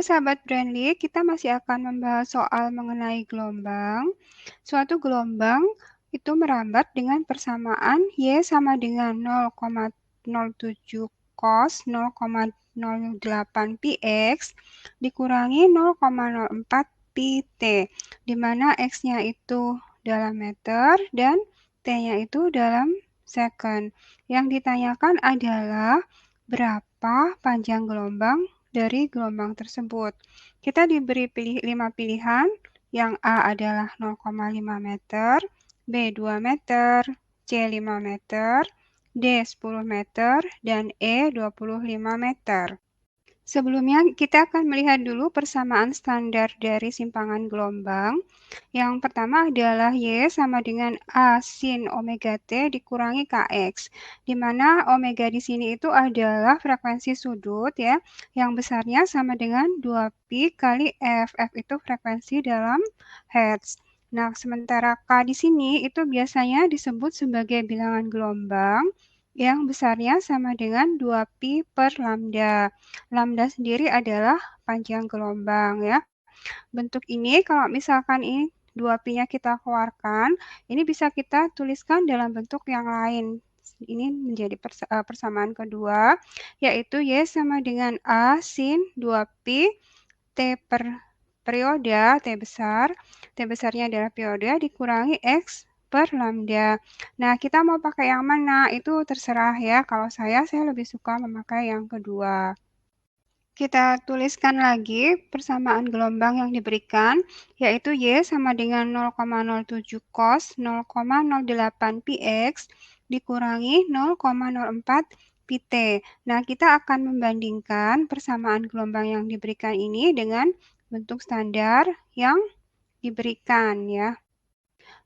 Halo sahabat Brandly, kita masih akan membahas soal mengenai gelombang. Suatu gelombang itu merambat dengan persamaan Y sama dengan 0,07 cos 0,08 px dikurangi 0,04 pt, di mana X-nya itu dalam meter dan T-nya itu dalam second. Yang ditanyakan adalah berapa panjang gelombang dari gelombang tersebut. Kita diberi 5 pilihan, yang A adalah 0,5 meter, B 2 meter, C 5 meter, D 10 meter, dan E 25 meter. Sebelumnya, kita akan melihat dulu persamaan standar dari simpangan gelombang. Yang pertama adalah Y sama dengan A sin omega T dikurangi Kx, di mana omega di sini itu adalah frekuensi sudut ya, yang besarnya sama dengan 2pi kali F. F itu frekuensi dalam hertz. Nah, sementara K di sini itu biasanya disebut sebagai bilangan gelombang, yang besarnya sama dengan 2pi per lambda. Lambda sendiri adalah panjang gelombang ya. Bentuk ini kalau misalkan ini 2pi-nya kita keluarkan, ini bisa kita tuliskan dalam bentuk yang lain. Ini menjadi persamaan kedua, yaitu Y sama dengan A sin 2pi T per periode, T besarnya adalah periode, dikurangi X per lambda. Nah, kita mau pakai yang mana? Itu terserah ya. Kalau saya lebih suka memakai yang kedua. Kita tuliskan lagi persamaan gelombang yang diberikan, yaitu Y sama dengan 0,07 cos 0,08 px dikurangi 0,04 pt. Nah, kita akan membandingkan persamaan gelombang yang diberikan ini dengan bentuk standar yang diberikan ya.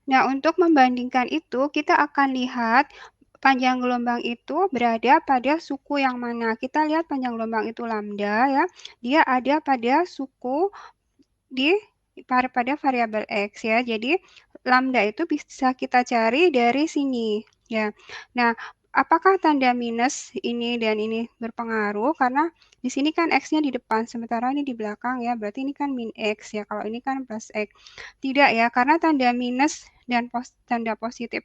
Nah, untuk membandingkan itu, kita akan lihat panjang gelombang itu berada pada suku yang mana. Kita lihat panjang gelombang itu lambda ya. Dia ada pada suku pada variabel X ya. Jadi lambda itu bisa kita cari dari sini ya. Nah, apakah tanda minus ini dan ini berpengaruh? Karena di sini kan X-nya di depan, sementara ini di belakang ya. Berarti ini kan min X ya. Kalau ini kan plus X. Tidak ya, karena tanda minus dan tanda positif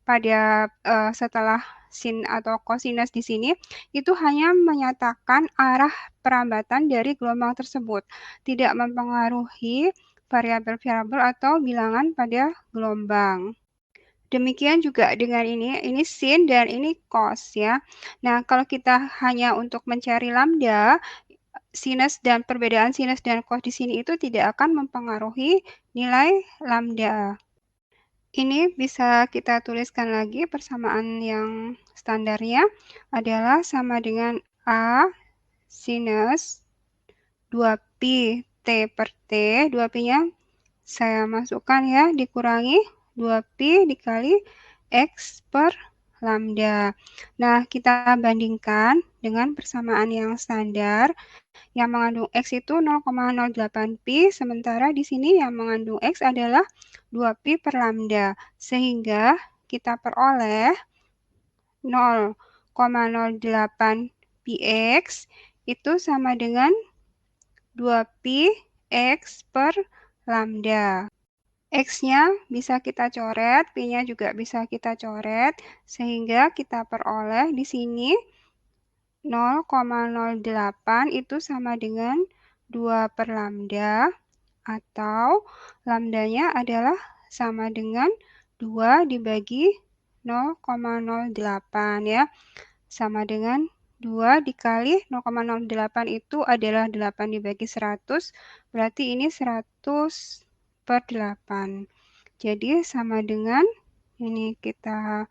pada setelah sin atau kosinus di sini itu hanya menyatakan arah perambatan dari gelombang tersebut, tidak mempengaruhi variabel-variabel atau bilangan pada gelombang. Demikian juga dengan ini sin dan ini cos ya. Nah, kalau kita hanya untuk mencari lambda, sinus dan perbedaan sinus dan cos di sini itu tidak akan mempengaruhi nilai lambda. Ini bisa kita tuliskan lagi persamaan yang standarnya adalah sama dengan A sinus 2pi T per T, 2pi-nya saya masukkan ya, dikurangi 2pi dikali X per lambda. Nah, kita bandingkan dengan persamaan yang standar. Yang mengandung X itu 0,08pi, sementara di sini yang mengandung X adalah 2pi per lambda. Sehingga kita peroleh 0,08 px itu sama dengan 2pi X per lambda. X-nya bisa kita coret, P-nya juga bisa kita coret, sehingga kita peroleh di sini 0,08 itu sama dengan 2 per lambda, atau lambdanya adalah sama dengan 2 dibagi 0,08 ya, sama dengan 2 dikali 0,08 itu adalah 8 dibagi 100, berarti ini 100 per 8. Jadi sama dengan, ini kita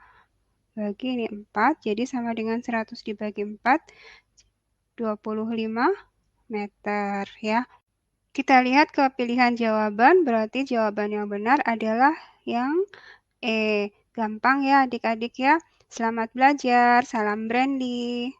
bagi ini 4, jadi sama dengan 100 dibagi 4, 25 meter ya. Kita lihat ke pilihan jawaban, berarti jawaban yang benar adalah yang E. Gampang ya adik-adik ya. Selamat belajar, salam Brandly.